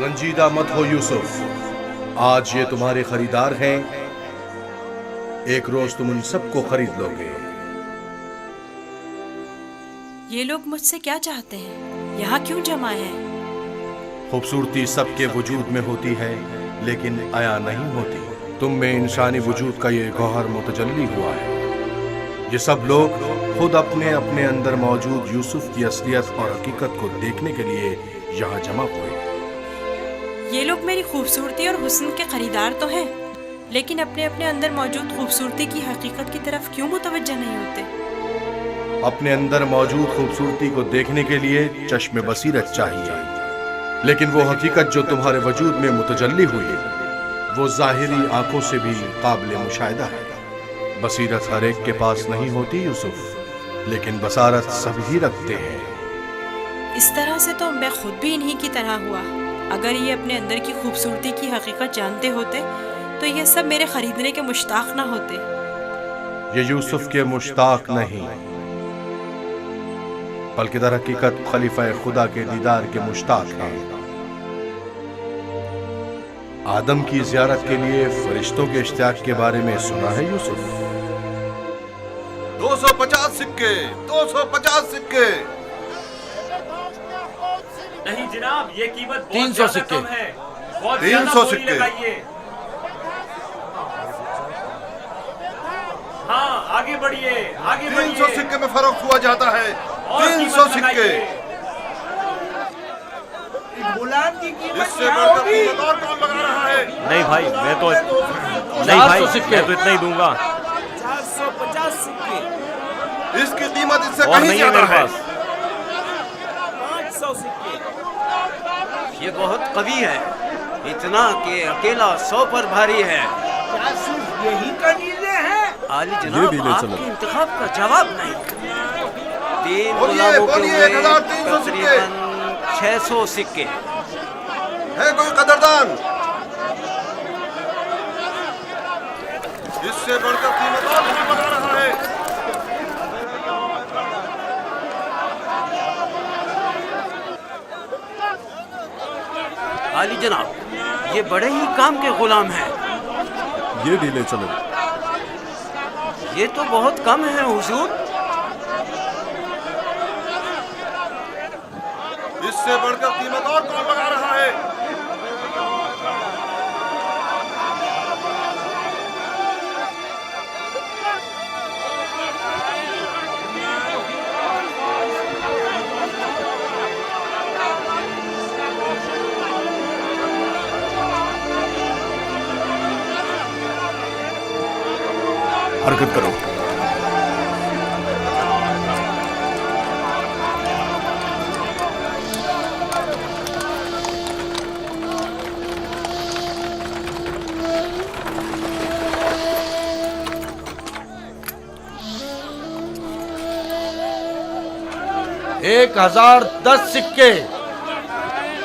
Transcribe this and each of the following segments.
رنجیدہ مت ہو یوسف، آج یہ تمہارے خریدار ہیں، ایک روز تم ان سب کو خرید لو گے۔ یہ لوگ مجھ سے کیا چاہتے ہیں؟ یہاں کیوں جمع ہیں؟ خوبصورتی سب کے وجود میں ہوتی ہے لیکن عیاں نہیں ہوتی۔ تم میں انسانی وجود کا یہ گوہر متجلی ہوا ہے۔ یہ سب لوگ خود اپنے اپنے اندر موجود یوسف کی اصلیت اور حقیقت کو دیکھنے کے لیے یہاں جمع ہوئے۔ یہ لوگ میری خوبصورتی اور حسن کے خریدار تو ہیں، لیکن اپنے اپنے اندر موجود خوبصورتی کی حقیقت کی طرف کیوں متوجہ نہیں ہوتے؟ اپنے اندر موجود خوبصورتی کو دیکھنے کے لیے چشم بصیرت چاہیے، لیکن وہ حقیقت جو تمہارے وجود میں متجلی ہوئی وہ ظاہری آنکھوں سے بھی قابل مشاہدہ ہے۔ بصیرت ہر ایک کے پاس نہیں ہوتی یوسف، لیکن بصارت سب ہی رکھتے ہیں۔ اس طرح سے تو میں خود بھی انہی کی طرح ہوا۔ اگر یہ اپنے اندر کی خوبصورتی کی حقیقت جانتے ہوتے تو یہ سب میرے خریدنے کے مشتاق نہ ہوتے۔ یہ یوسف کے مشتاق نہیں بلکہ در حقیقت خلیفہ خدا کے دیدار کے مشتاق ہیں۔ آدم کی زیارت کے لیے فرشتوں کے اشتیاق کے بارے میں سنا ہے یوسف؟ 250 سکے، 250 سکے۔ نہیں جناب، یہ قیمت 300 سکے ہے، بہت 300 سکے۔ ہاں آگے بڑھیے، آگے 300 سکے میں فروخت ہوا جاتا ہے، 300 سکے۔ اس سے بڑھ کر قیمت اور کون لگا رہا ہے؟ نہیں بھائی، میں تو اتنا ہی دوں گا۔ 450 سکے، اس کی قیمت اس سے اور کہیں نہیں ہے زیادہ میرے ہے۔ پاس۔ 500 سکے۔ یہ بہت قوی ہے، اتنا کہ اکیلا 100 پر بھاری ہے۔ کیا صرف یہی کنیزیں ہیں؟ عالی جناب، آپ کے انتخاب کا جواب نہیں۔ 3 بولیے، غلاموں کے بولیے، ہوئے 1300 سکے۔ تقریباً 600 سکے۔ ہے کوئی قدردان؟ اس سے بڑھ کر قیمت اور کون لگا رہا ہے؟ عالی جناب، یہ بڑے ہی کام کے غلام ہیں۔ یہ ڈھیلے چلو۔ یہ تو بہت کم ہے حضور۔ اس سے بڑھ کر قیمت اور کون لگا رہا ہے؟ حرکت کرو۔ ایک 1010 سکے،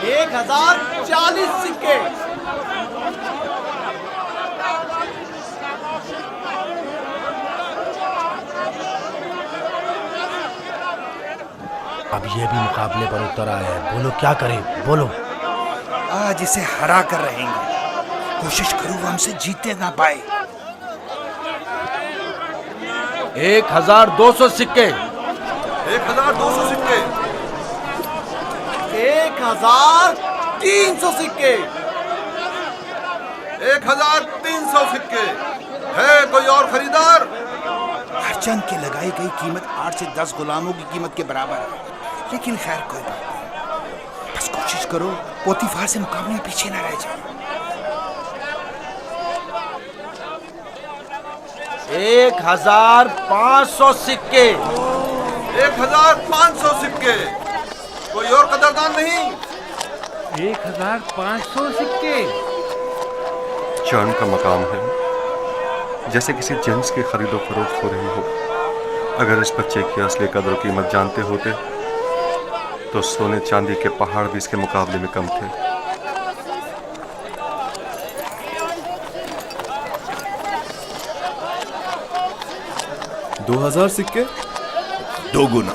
1040 سکے۔ اب یہ بھی مقابلے پر اتر آیا ہے، بولو کیا کریں، بولو۔ آج اسے ہرا کر رہیں گے، کوشش کرو وہ ہم سے جیتے نہ پائے۔ 1200 سکے، 1200 سکے۔ 1300 سکے۔ 1300 سکے۔ ہے کوئی اور خریدار؟ ہر چند کی لگائی گئی قیمت 8 سے 10 غلاموں کی قیمت کے برابر ہے، لیکن خیر کوئی بات نہیں، بس کوشش کرو پوتیفار سے مقابلے میں پیچھے نہ رہ جائے۔ 1500 سکے، 1500 سکے۔ کوئی اور قدردان نہیں؟ 1500 سکے۔ جان کا مقام ہے، جیسے کسی جنس کی خرید و فروخت ہو رہی ہو۔ اگر اس بچے کی اصلی قدر و قیمت جانتے ہوتے تو سونے چاندی کے پہاڑ بھی اس کے مقابلے میں کم تھے۔ 1500 2000 सिक्के, 2 गुना।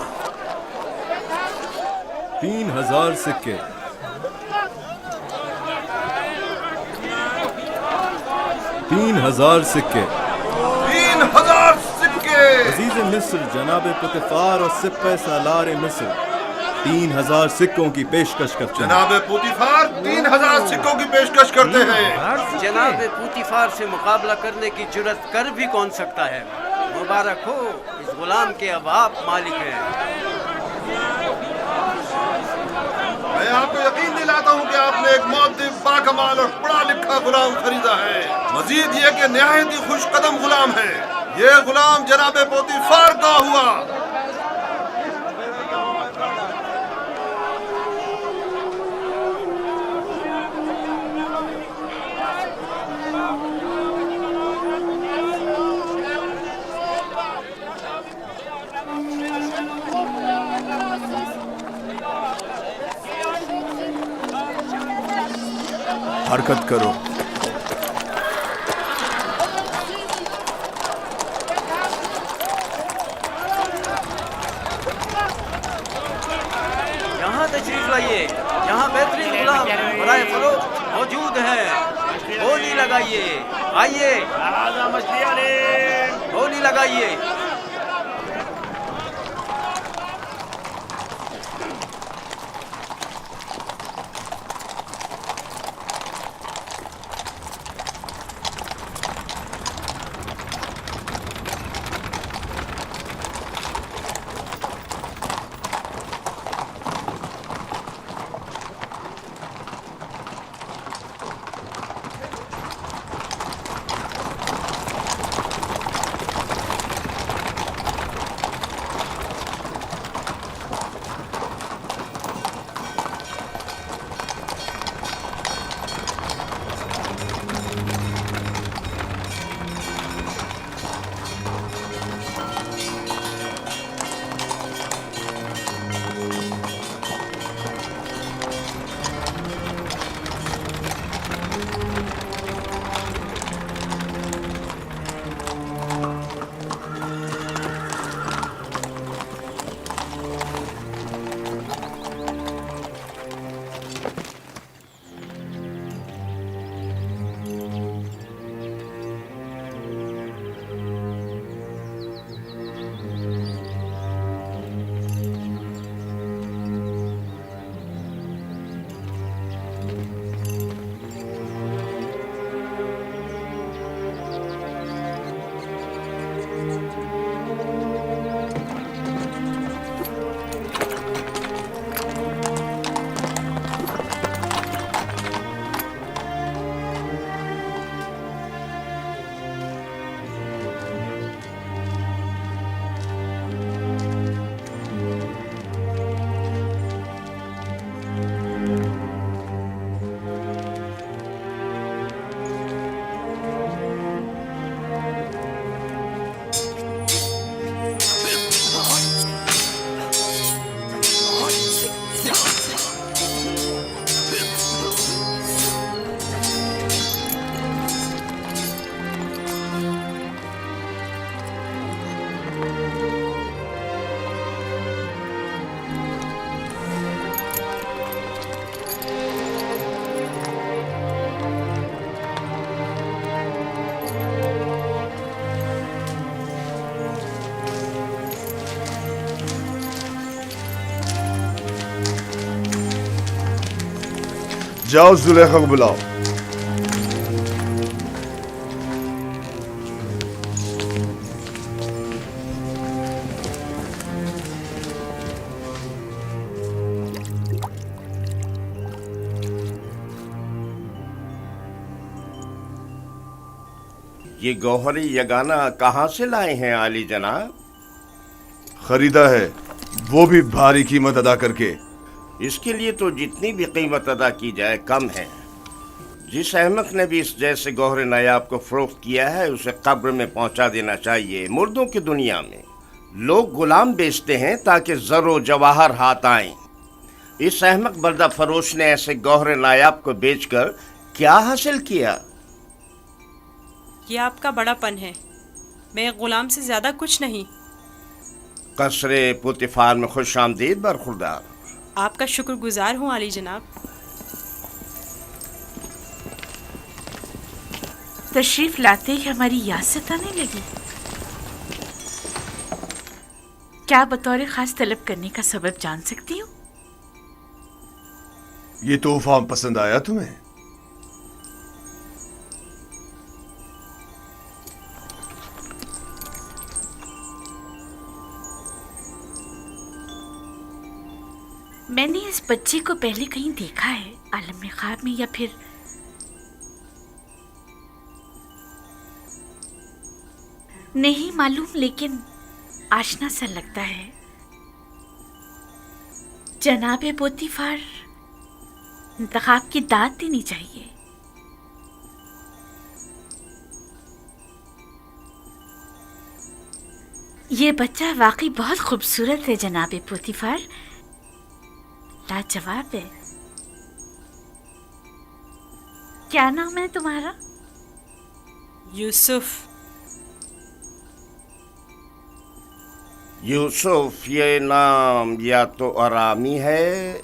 3000 सिक्के, 3000 सिक्के, 3000 सिक्के। अजीज मिस्र जनाब पुतिफार और सिप्पे सालार मिस्र 3000 सिक्कों की पेशकश करते हैं। जनाब पुतिफार 3000 सिक्कों की पेशकश करते हैं। जनाब पूतीफार से मुकाबला करने की जुर्रत कर भी कौन सकता है? मुबारक हो, इस गुलाम के अब आप मालिक हैं। मैं आपको यकीन दिलाता हूँ कि आपने एक मुअद्दिब, बाकमाल और पढ़ा लिखा गुलाम खरीदा है। मजीद ये कि निहायत ही खुश कदम गुलाम है। ये गुलाम जनाब पुतिफार का हुआ। हरकत करो। यहाँ तशरीफ लाइए, यहाँ बेहतरीन गुलाम बराए फरोख्त मौजूद हैं। बोली लगाइए, आइए बोली लगाइए। जाओ जुलेखा को बुलाओ। ये गौहरी यगाना कहाँ से लाए हैं आली जनाब? खरीदा है, वो भी भारी कीमत अदा करके। इसके लिए तो जितनी भी कीमत अदा की जाए कम है। जिस अहमक ने भी इस जैसे गौहर नायाब को फरोख्त किया है उसे कब्र में पहुंचा देना चाहिए। मुर्दों की दुनिया में लोग गुलाम बेचते हैं ताकि ज़रो जवाहर हाथ आएं। इस अहमक बर्दा फरोश ने ऐसे गौहर नायाब को बेचकर क्या हासिल किया? ये आपका बड़ापन है। मैं एक गुलाम से ज़्यादा कुछ नहीं। कसरे पुतिफार में खुश आमदीद बरखुरदार। आपका शुक्रगुजार हूँ आली जनाब। तशरीफ लाते ही हमारी यासत आने लगी। क्या बतौर खास तलब करने का सबब जान सकती हूँ? ये तोहफा पसंद आया तुम्हें? मैंने इस बच्चे को पहले कहीं देखा है, आलम ख्वाब में या फिर नहीं मालूम, लेकिन आशना सा लगता है। जनाबे पोतीफार, इंतखाब की दाद देनी चाहिए। ये बच्चा वाकई बहुत खूबसूरत है जनाबे पोतीफार, लाजवाब है। क्या नाम है तुम्हारा? यूसुफ। यूसुफ ये नाम या तो अरामी है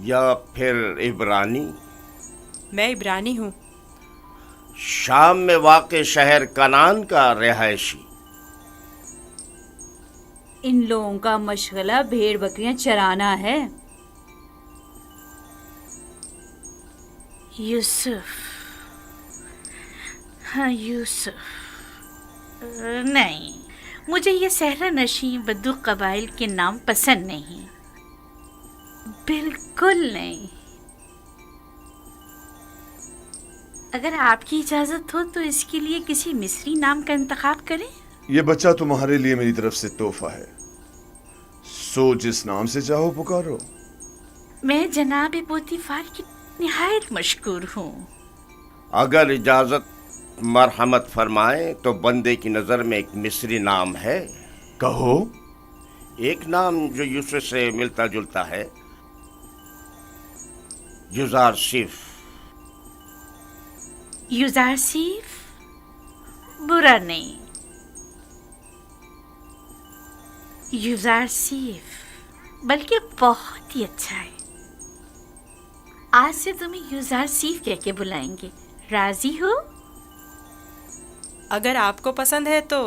या फिर इब्रानी। मैं इब्रानी हूँ। शाम में वाक़े शहर कनान का रिहायशी। इन लोगों का मशगला भेड़ बकरियां चराना है। यूसुफ, हाँ यूसुफ। नहीं, मुझे ये सहरा नशीं बद्दू कबाइल के नाम पसंद नहीं, बिल्कुल नहीं। अगर आपकी इजाजत हो तो इसके लिए किसी मिस्री नाम का इंतखाब करें। ये बच्चा तुम्हारे लिए मेरी तरफ से तोहफा है, सो जिस नाम से चाहो पुकारो। मैं जनाब पोतीफार की निहायत मशकूर हूँ। अगर इजाजत मरहमत फरमाए तो बंदे की नज़र में एक मिस्री नाम है। कहो। एक नाम जो यूसुफ से मिलता जुलता है, युजारसिफ। युजारसिफ बुरा नहीं, युजारसिफ बल्कि बहुत ही अच्छा है। आज से तुम्हें युजारसिफ कह के बुलाएंगे, राजी हो? अगर आपको पसंद है तो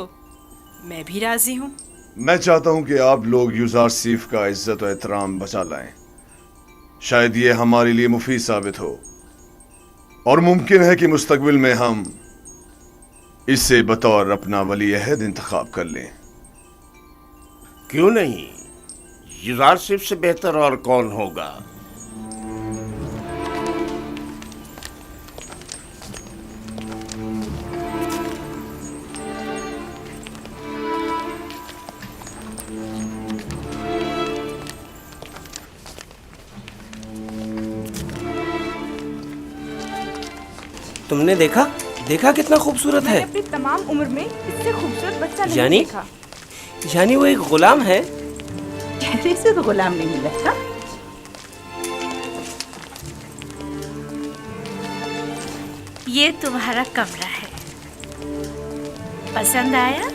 मैं भी राजी हूँ। मैं चाहता हूं कि आप लोग युजारसिफ का इज्जत और एहतराम बचा लाएं। शायद ये हमारे लिए मुफीद साबित हो, और मुमकिन है कि मुस्तकबिल में हम इसे बतौर अपना वली अहद इंतखाब कर लें। क्यों नहीं, युजारसिफ से बेहतर और कौन होगा। तुमने देखा कितना खूबसूरत है। अपनी तमाम उम्र में इससे खूबसूरत बच्चा नहीं देखा। यानी वो एक गुलाम है। चेहरे से तो गुलाम नहीं लगता। ये तुम्हारा कमरा है, पसंद आया?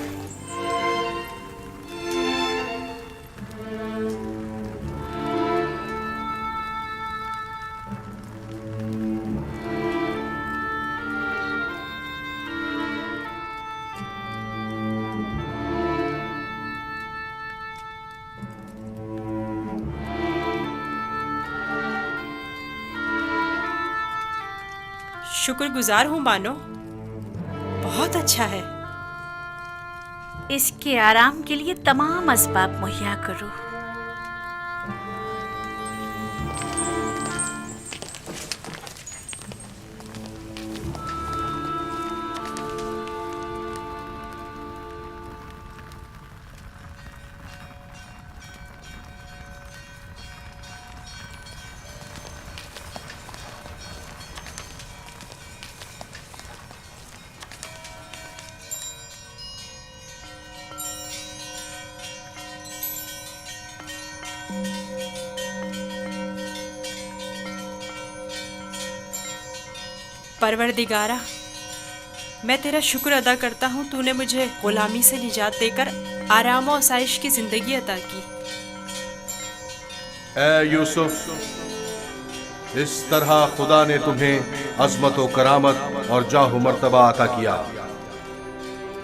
शुक्रगुजार हूँ बानो, बहुत अच्छा है। इसके आराम के लिए तमाम असबाब मुहैया करो। परवरदिगारा, میں تیرا شکر ادا کرتا ہوں تو نے مجھے غلامی سے نجات دے کر آرام و آسائش کی زندگی عطا کی۔ اے یوسف، اس طرح خدا نے تمہیں عظمت و کرامت اور جاہ و مرتبہ عطا کیا،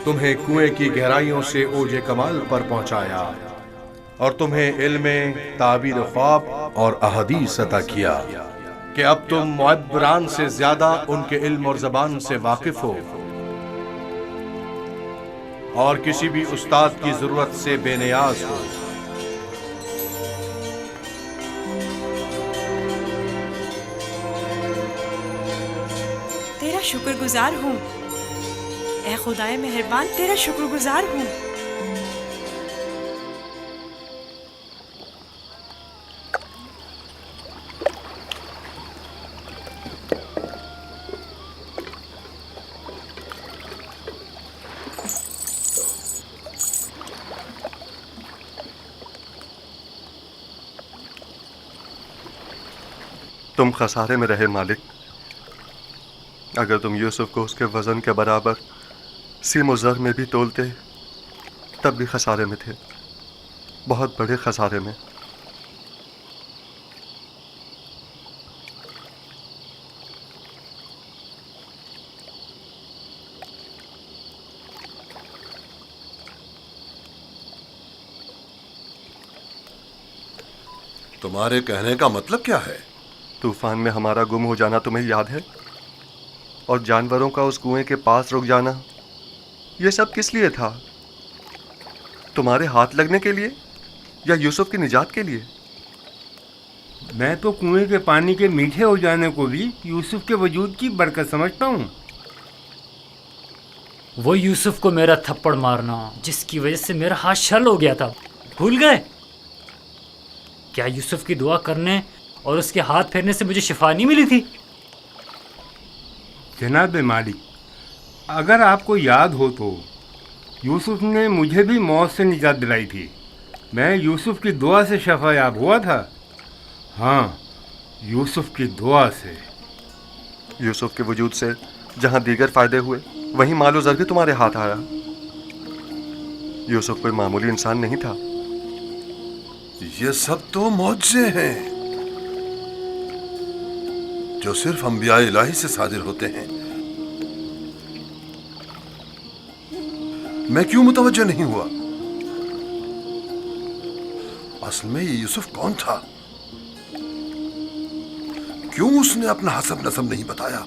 تمہیں کنویں کی گہرائیوں سے اوج کمال پر پہنچایا، اور تمہیں علم تعبیر خواب اور احادیث عطا کیا کہ اب تم معبران سے زیادہ ان کے علم اور زبان سے واقف ہو، اور کسی بھی استاد کی ضرورت سے بے نیاز ہو۔ تیرا شکر گزار ہوں اے خدائے مہربان، تیرا شکر گزار ہوں۔ تم خسارے میں رہے مالک، اگر تم یوسف کو اس کے وزن کے برابر سیم و زر میں بھی تولتے تب بھی خسارے میں تھے، بہت بڑے خسارے میں۔ تمہارے کہنے کا مطلب کیا ہے؟ طوفان میں ہمارا گم ہو جانا تمہیں یاد ہے، اور جانوروں کا اس کنویں کے پاس رک جانا، یہ سب کس لیے تھا؟ تمہارے ہاتھ لگنے کے لیے یا یوسف کی نجات کے لیے؟ میں تو کنویں کے پانی کے میٹھے ہو جانے کو بھی یوسف کے وجود کی برکت سمجھتا ہوں۔ وہ یوسف کو میرا تھپڑ مارنا جس کی وجہ سے میرا ہاتھ شل ہو گیا تھا، بھول گئے؟ کیا یوسف کی دعا کرنے اور اس کے ہاتھ پھیرنے سے مجھے شفا نہیں ملی تھی؟ جناب مالک، اگر آپ کو یاد ہو تو یوسف نے مجھے بھی موت سے نجات دلائی تھی، میں یوسف کی دعا سے شفا یاب ہوا تھا۔ ہاں، یوسف کی دعا سے۔ یوسف کے وجود سے جہاں دیگر فائدے ہوئے وہیں مال و زر بھی تمہارے ہاتھ آیا۔ یوسف کوئی معمولی انسان نہیں تھا۔ یہ سب تو معجزے ہیں جو صرف انبیاء الہی سے صادر ہوتے ہیں۔ میں کیوں متوجہ نہیں ہوا؟ اصل میں یہ یوسف کون تھا؟ کیوں اس نے اپنا حسب نسب نہیں بتایا؟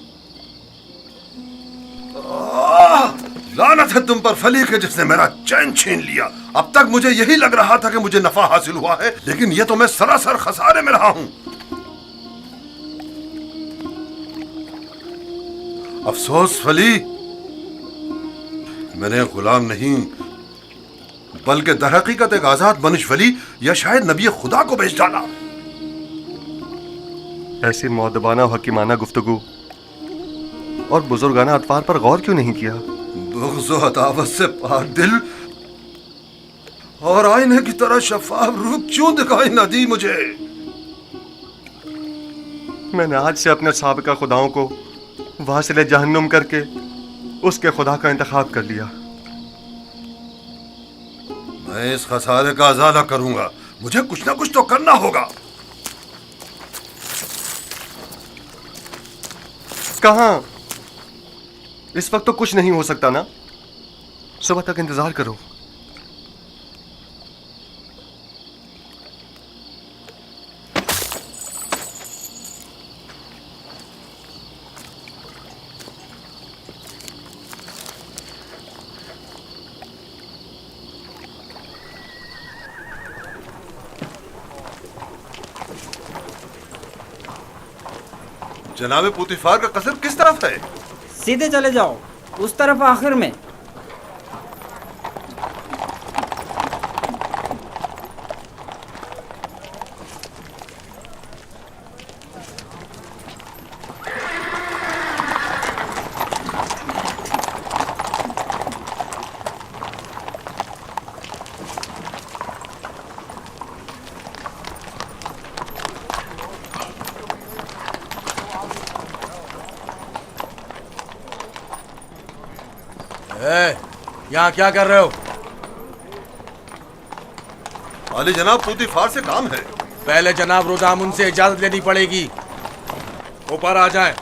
لعنت ہے تم پر فلی کے جس نے میرا چین چھین لیا۔ اب تک مجھے یہی لگ رہا تھا کہ مجھے نفع حاصل ہوا ہے، لیکن یہ تو میں سراسر خسارے میں رہا ہوں۔ افسوس فلی، میں نے غلام نہیں بلکہ در حقیقت ایک آزاد منش ولی یا شاید نبی خدا کو بیچ ڈالا۔ ایسی مؤدبانہ و حکیمانہ گفتگو اور بزرگانہ اطوار پر غور کیوں نہیں کیا؟ بغض و عداوت سے پاک دل اور آئینے کی طرح شفاف روح کیوں دکھائی نہ دی مجھے؟ میں نے آج سے اپنے سابقہ خداؤں کو واصل جہنم کر کے اس کے خدا کا انتخاب کر لیا۔ میں اس خسارے کا ازالہ کروں گا، مجھے کچھ نہ کچھ تو کرنا ہوگا۔ کہاں؟ اس وقت تو کچھ نہیں ہو سکتا نا، صبح تک انتظار کرو۔ جناب پوتیفار کا قصر کس طرف ہے؟ سیدھے چلے جاؤ، اس طرف آخر میں۔ यहाँ क्या कर रहे हो? वाली जनाब पूतीफार से काम है। पहले जनाब रुदामुन से इजाजत लेनी पड़ेगी। ऊपर आ जाएं।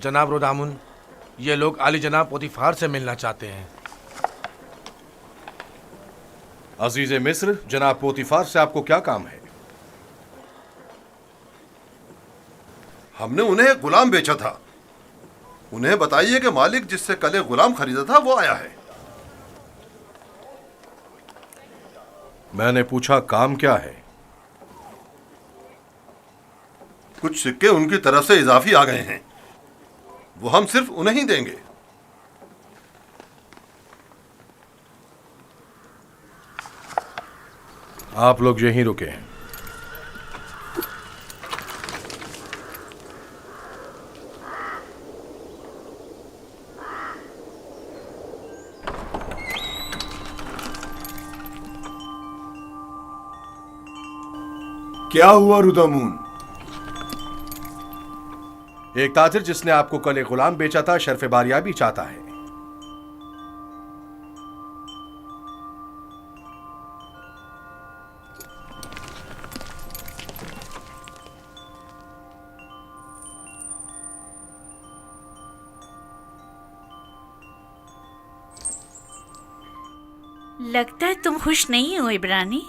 जनाब रुदामुन, ये लोग आली जनाब पोतीफार से मिलना चाहते हैं। अजीज मिस्र, जनाब पोतीफार से आपको क्या काम है? हमने उन्हें एक गुलाम बेचा था। उन्हें बताइए कि मालिक जिससे कल एक गुलाम खरीदा था वो आया है। मैंने पूछा काम क्या है? कुछ सिक्के उनकी तरफ से इजाफी आ गए हैं, वो हम सिर्फ उन्हें ही देंगे। आप लोग यहीं रुके हैं। क्या हुआ रुदामुन? एक ताजिर जिसने आपको कल एक गुलाम बेचा था शर्फ बारियाबी चाहता है। लगता है तुम खुश नहीं हो इब्रानी।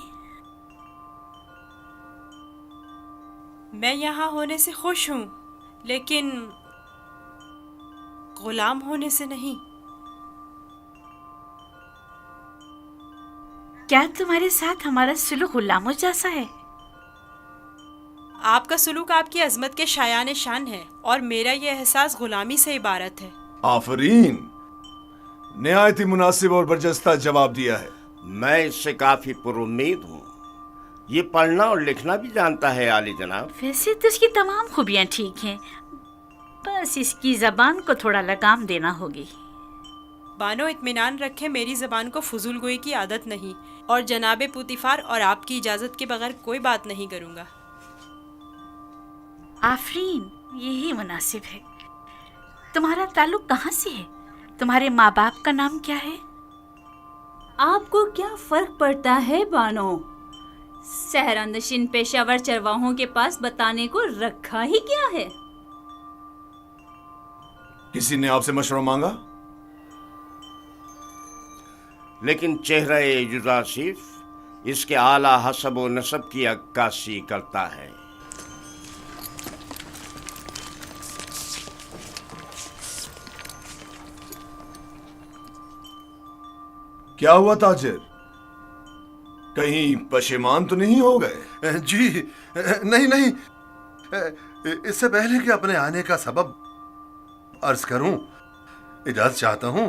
मैं यहाँ होने से खुश हूँ, लेकिन गुलाम होने से नहीं। क्या तुम्हारे साथ हमारा सुलूक गुलामों जैसा है? आपका सुलूक आपकी अजमत के शायान शान है और मेरा ये एहसास गुलामी से इबारत है। आफरीन, निहायत ही मुनासिब और बरजस्ता जवाब दिया है। मैं इससे काफी पुरुम्मीद हूँ। ये पढ़ना और लिखना भी जानता है आली जनाब। वैसे तो इसकी तमाम खूबियाँ ठीक हैं, बस इसकी जबान को थोड़ा लगाम देना होगी। बानो इत्मीनान रखे, मेरी जबान को फजूल गोई की आदत नहीं और जनाबे पूतीफार और आपकी इजाजत के बगैर कोई बात नहीं करूँगा। आफरीन, यही मुनासिब है। तुम्हारा ताल्लुक कहाँ से है? तुम्हारे माँ बाप का नाम क्या है? आपको क्या फर्क पड़ता है बानो? सहरानशीन पेशावर चरवाहों के पास बताने को रखा ही क्या है? किसी ने आपसे मशवरा मांगा? लेकिन चेहरा युजासिफ इसके आला हसब व नसब की अक्कासी करता है। क्या हुआ ताजिर? कहीं पशेमान तो नहीं हो गए? जी नहीं नहीं, इससे पहले कि अपने आने का सबब अर्ज करूं, इजाजत चाहता हूं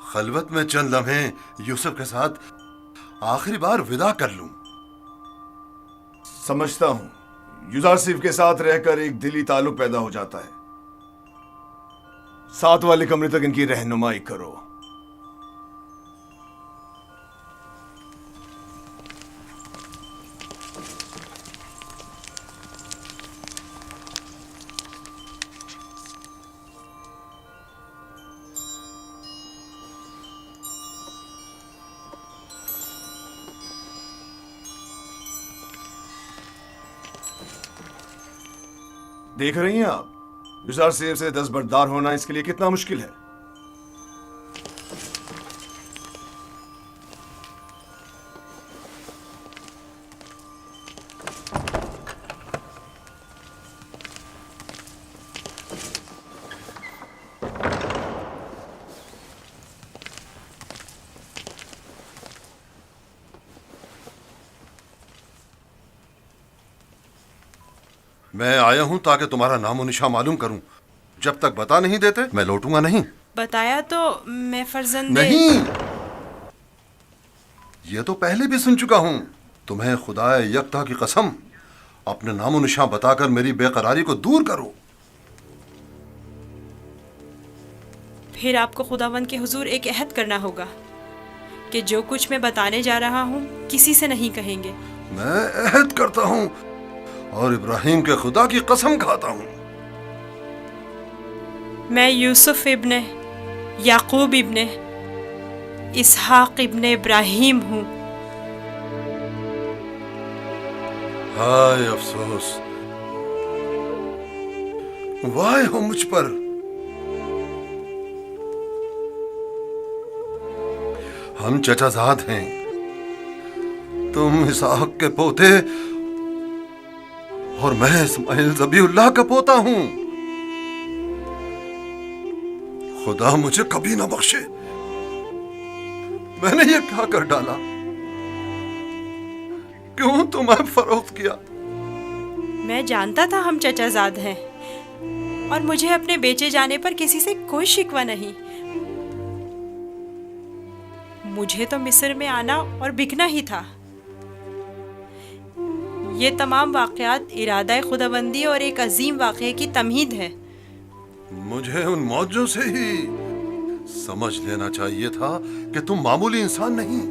खलवत में चंद लम्हे यूसुफ के साथ आखिरी बार विदा कर लूं। समझता हूं युजासिफ के साथ रहकर एक दिली ताल्लुक पैदा हो जाता है। साथ वाले कमरे तक इनकी रहनुमाई करो। देख रही हैं आप, युजासिफ से दस्तबरदार होना इसके लिए कितना मुश्किल है। मैं आया हूं ताकि तुम्हारा नामो निशा मालूम करूं। जब तक बता नहीं देते मैं लौटूंगा नहीं। बताया तो मैं फर्जंदे नहीं, ये तो पहले भी सुन चुका हूं। तुम्हें खुदाए यकता की कसम, अपने नामो निशा बताकर मेरी बेकरारी को दूर करो। फिर आपको खुदावंद के हुजूर एक अहद करना होगा کہ جو کچھ میں بتانے جا رہا ہوں کسی سے نہیں کہیں گے. میں عہد کرتا ہوں اور ابراہیم کے خدا کی قسم کھاتا ہوں. میں یوسف ابن یعقوب ابن اسحاق ابن ابراہیم ہوں. ہائے افسوس، وائے ہو مجھ پر. ہم چچا زاد ہیں، تم اسحاق کے پوتے اور میں اسماعیل ذبیح اللہ کا پوتا ہوں. خدا مجھے کبھی نہ بخشے، میں نے یہ کیا کر ڈالا؟ کیوں تمہیں فروخت کیا؟ میں جانتا تھا ہم چچا زاد ہیں اور مجھے اپنے بیچے جانے پر کسی سے کوئی شکوہ نہیں. مجھے تو مصر میں آنا اور بکنا ہی تھا. یہ تمام واقعات ارادہ خداوندی اور ایک عظیم واقعے کی تمہید ہے. مجھے ان موجوں سے ہی سمجھ لینا چاہیے تھا کہ تم معمولی انسان نہیں،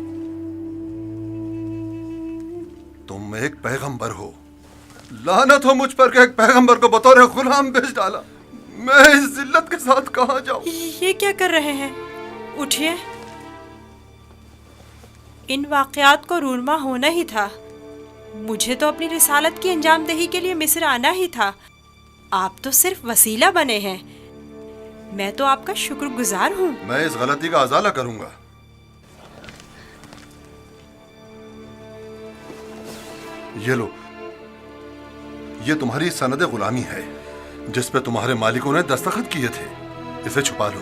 تم ایک پیغمبر ہو. لعنت ہو مجھ پر کہ ایک پیغمبر کو بطور غلام بیچ ڈالا. میں اس ذلت کے ساتھ کہاں جاؤں؟ یہ کیا کر رہے ہیں؟ اٹھیے. ان واقعات کو رونما ہونا ہی تھا. مجھے تو اپنی رسالت کی انجام دہی کے لیے مصر آنا ہی تھا. آپ تو صرف وسیلہ بنے ہیں. میں تو آپ کا شکر گزار ہوں. میں اس غلطی کا ازالہ کروں گا. یہ لو، یہ تمہاری سند غلامی ہے جس پہ تمہارے مالکوں نے دستخط کیے تھے. اسے چھپا لو.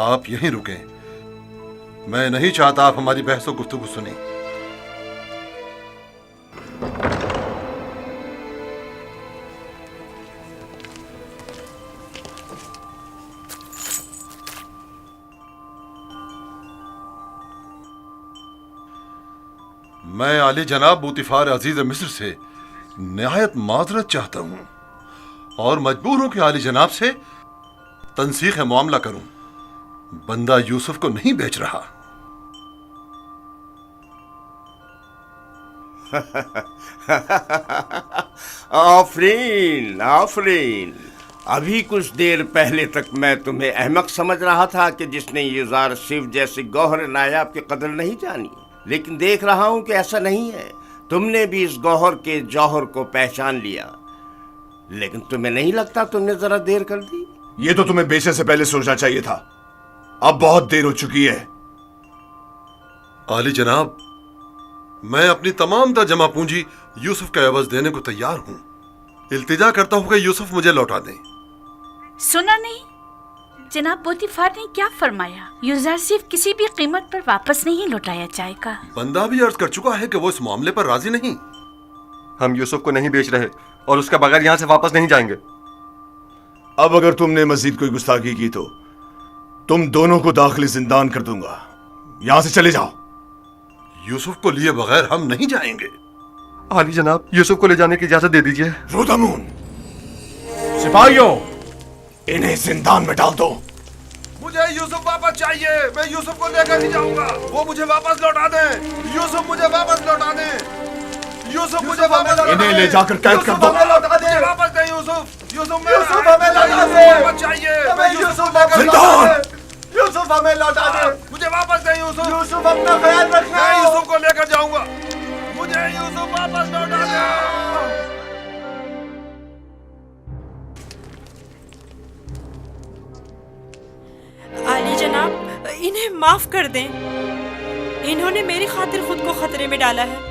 آپ یہیں رکیں. میں نہیں چاہتا آپ ہماری بحث و گفتگو سنیں. میں عالی جناب بوتیفار عزیز مصر سے نہایت معذرت چاہتا ہوں اور مجبور ہوں کہ عالی جناب سے تنسیخ معاملہ کروں. بندہ یوسف کو نہیں بیچ رہا. آفرین آفرین. ابھی کچھ دیر پہلے تک میں تمہیں احمق سمجھ رہا تھا کہ جس نے یوزار صرف جیسے گوہر نایاب کی قدر نہیں جانی، لیکن دیکھ رہا ہوں کہ ایسا نہیں ہے. تم نے بھی اس گوہر کے جوہر کو پہچان لیا. لیکن تمہیں نہیں لگتا تم نے ذرا دیر کر دی؟ یہ تو تمہیں بیچنے سے پہلے سوچنا چاہیے تھا. اب بہت دیر ہو چکی ہے. عالی جناب، میں اپنی تمام تر جمع پونجی یوسف کا عوض دینے کو تیار ہوں. التجا کرتا ہوں کہ یوسف مجھے لوٹا دیں. سنا نہیں جناب پوتیفار نے کیا فرمایا؟ یوزرسیف کسی بھی قیمت پر واپس نہیں لوٹایا جائے گا. بندہ بھی عرض کر چکا ہے کہ وہ اس معاملے پر راضی نہیں. ہم یوسف کو نہیں بیچ رہے اور اس کے بغیر یہاں سے واپس نہیں جائیں گے. اب اگر تم نے مزید کوئی گستاخی کی تو تم دونوں کو داخلی زندان کر دوں گا. یہاں سے چلے جاؤ. یوسف کو لیے بغیر ہم نہیں جائیں گے. عالی جناب، یوسف کو لے جانے کی اجازت دے دیجیے. رودامون، سپاہیوں، انہیں زندان میں ڈال دو. مجھے یوسف واپس چاہیے. میں یوسف کو لے کر ہی جاؤں گا. وہ مجھے واپس لوٹا دیں. یوسف مجھے واپس لوٹا دیں. یوسف مجھے واپس لوٹا دیں. انہیں لے جا کر قید کر دو. مجھے واپس دیں یوسف. یوسف ہمیں لوٹا دیں. واپس چاہیے. ہمیں یوسف لے کر زندان. یوسف ہمیں لوٹا دیں. مجھے واپس دیں یوسف. یوسف اپنا خیال رکھنا. میں یوسف کو لے کر جاؤں گا. مجھے یوسف واپس لوٹا دیں. عالی جناب، انہیں معاف کر دیں. انہوں نے میری خاطر خود کو خطرے میں ڈالا ہے.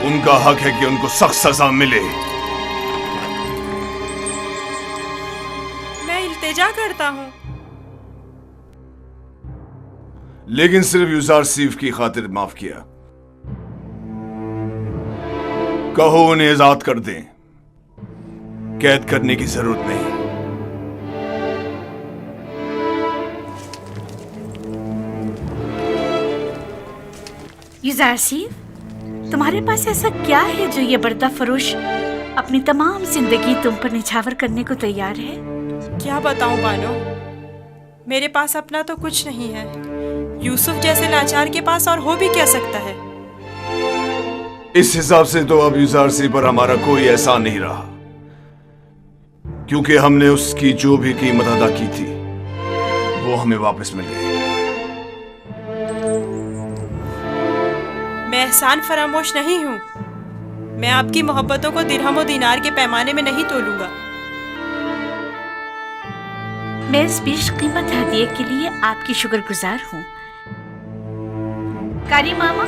ان کا حق ہے کہ ان کو سخت سزا ملے. میں التجا کرتا ہوں. لیکن صرف یوزار سیف کی خاطر معاف کیا. کہو انہیں آزاد کر دیں. قید کرنے کی ضرورت نہیں. یوزرسیف، तुम्हारे पास ऐसा क्या है जो ये पर्दा फरोश अपनी तमाम जिंदगी तुम पर निछावर करने को तैयार है? क्या बताऊं बानो, मेरे पास अपना तो कुछ नहीं है। यूसुफ जैसे लाचार के पास और हो भी क्या सकता है? इस हिसाब से तो अब यूजारसी पर हमारा कोई एहसान नहीं रहा, क्योंकि हमने उसकी जो भी कीमत अदा की थी वो हमें वापस मिल गई। मैं एहसान फरामोश नहीं हूँ। मैं आपकी मोहब्बतों को दिरहम और दीनार के पैमाने में नहीं तोलूंगा। मैं इस बीच कीमत हदिये के लिए आपकी शुक्रगुजार हूँ। कारी मामा,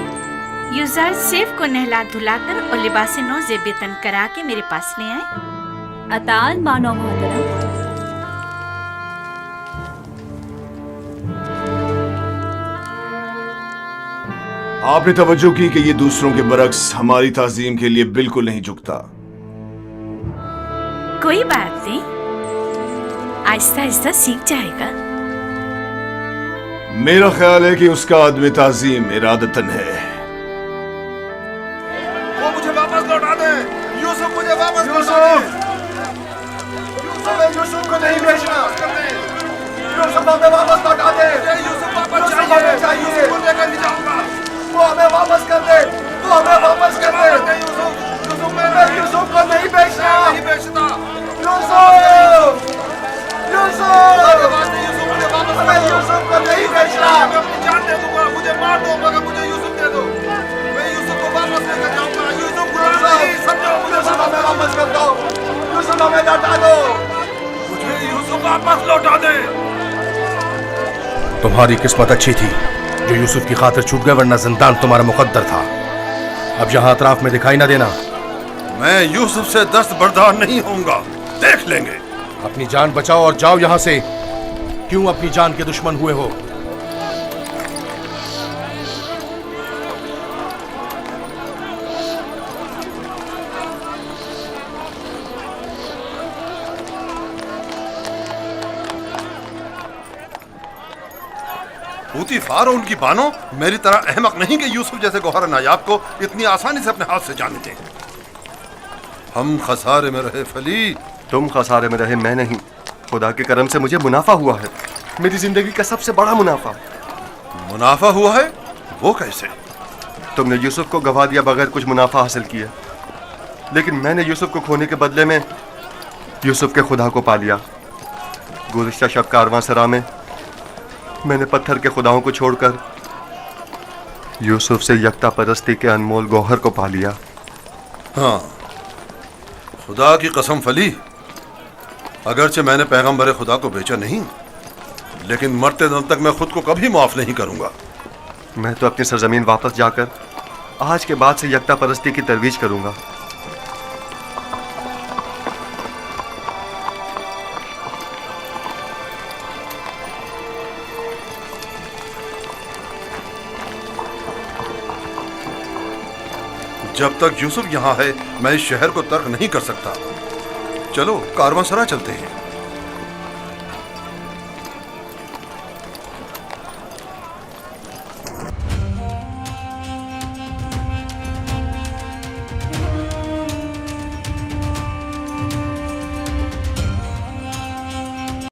यूजार सेफ को नहला धुलाकर और लिबास नौ ज़ेबतन करा के मेरे पास ले आए। अतान मानो मोहतरम। आपने तवज्जो की कि ये दूसरों के बरक्स हमारी ताजीम के लिए बिल्कुल नहीं झुकता। कोई बात नहीं, आहिस्ता आहिस्ता सीख जाएगा। मेरा ख्याल है कि उसका आदमी ताजीम इरादतन है। वो मुझे वापस लौटा दे। यूसुफ मुझे वापस लौटा दे। यूसुफ को नहीं बेचना। यूसुफ हमें वापस लौटा दे। यूसुफ वापस चाहिए। यूसुफ को लेकर नहीं जाऊंगा। वो हमें वापस कर दे। वो हमें वापस कर दे। यूसुफ को नहीं बेचना। नहीं बेचता। यूसुफ हमें यूसुफ को नहीं बेचना। मैं अपनी जान दे दूंगा। मुझे मार दो मगर मुझे यूसुफ दे दो। मैं यूसुफ को वापस लेकर जाऊंगा। यूसुफ गुलाम नहीं, समझो। यूसुफ हमें वापस कर दो। यूसुफ हमें लौटा दो। मुझे यूसुफ वापस लौटा दे। तुम्हारी किस्मत अच्छी थी जो यूसुफ की खातिर छूट गए, वरना जिंदान तुम्हारा मुकद्दर था। अब यहाँ अतराफ में दिखाई ना देना। मैं यूसुफ से दस्त बर्दार नहीं होऊंगा। देख लेंगे। अपनी जान बचाओ और जाओ यहाँ से। क्यों अपनी जान के दुश्मन हुए हो? पूतीफार और उनकी बानो मेरी तरह अहमक नहीं कि यूसुफ जैसे गौहर नायाब को इतनी आसानी से अपने हाथ से जाने दें। हम खसारे में रहे फली। तुम खसारे में रहे, मैं नहीं। खुदा के करम से मुझे मुनाफा हुआ है, मेरी जिंदगी का सबसे बड़ा मुनाफा। मुनाफा हुआ है? वो कैसे? तुमने यूसुफ को गवा दिया बगैर कुछ मुनाफा हासिल किया, लेकिन मैंने यूसुफ को खोने के बदले में यूसुफ के खुदा को पा लिया। गुज़िश्ता शब कारवां सरा में मैंने पत्थर के खुदाओं को छोड़कर यूसुफ से यकता परस्ती के अनमोल गौहर को पा लिया। हाँ, खुदा की कसम फली, अगरचे मैंने पैगंबर खुदा को बेचा नहीं, लेकिन मरते दम तक मैं खुद को कभी माफ नहीं करूंगा। मैं तो अपनी सरजमीन वापस जाकर आज के बाद से यकता परस्ती की तरवीज करूंगा। जब तक यूसुफ यहाँ है मैं इस शहर को तर्क नहीं कर सकता। चलो कारवांसरा चलते हैं।